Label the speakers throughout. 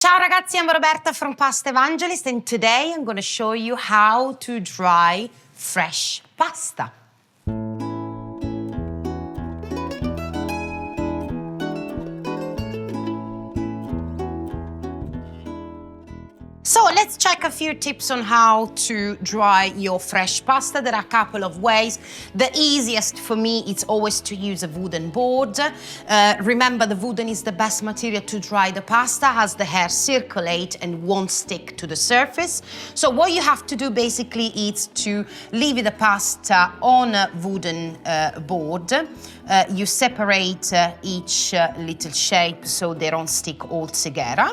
Speaker 1: Ciao ragazzi, I'm Roberta from Pasta Evangelists, and today I'm going to show you how to dry fresh pasta. So let's check a few tips on how to dry your fresh pasta. There are a couple of ways. The easiest for me is always to use a wooden board. Remember, the wooden is the best material to dry the pasta as the air circulate and won't stick to the surface. So what you have to do basically is to leave the pasta on a wooden board. You separate each little shape so they don't stick all together.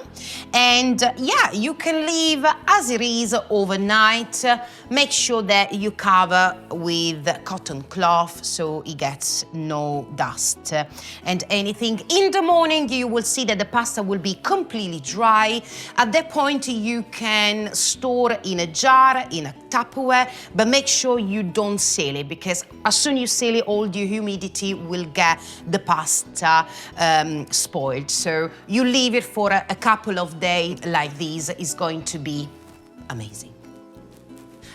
Speaker 1: And yeah, you can leave as it is overnight. Make sure that you cover with cotton cloth so it gets no dust and anything. In the morning, you will see that the pasta will be completely dry. At that point, you can store in a jar, in a Tupperware, but make sure you don't seal it, because as soon as you seal it, all the humidity will get the pasta spoiled. So you leave it for a couple of days like this. Is going to be amazing.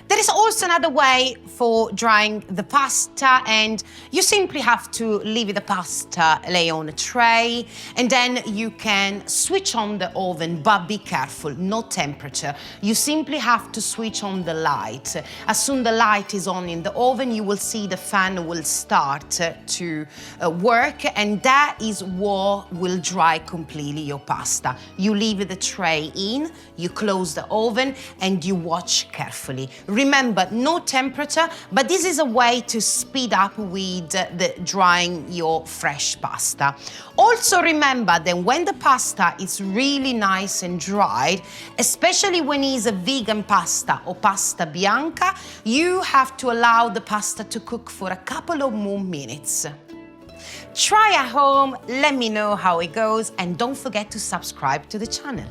Speaker 1: There is also another way for drying the pasta, and you simply have to leave the pasta lay on a tray, and then you can switch on the oven, but be careful, no temperature. You simply have to switch on the light. As soon as the light is on in the oven, you will see the fan will start to work, and that is what will dry completely your pasta. You leave the tray in, you close the oven, and you watch carefully. Remember, no temperature, but this is a way to speed up with the drying your fresh pasta. Also remember that when the pasta is really nice and dried, especially when it's a vegan pasta or pasta bianca, you have to allow the pasta to cook for a couple of more minutes. Try at home, let me know how it goes, and don't forget to subscribe to the channel.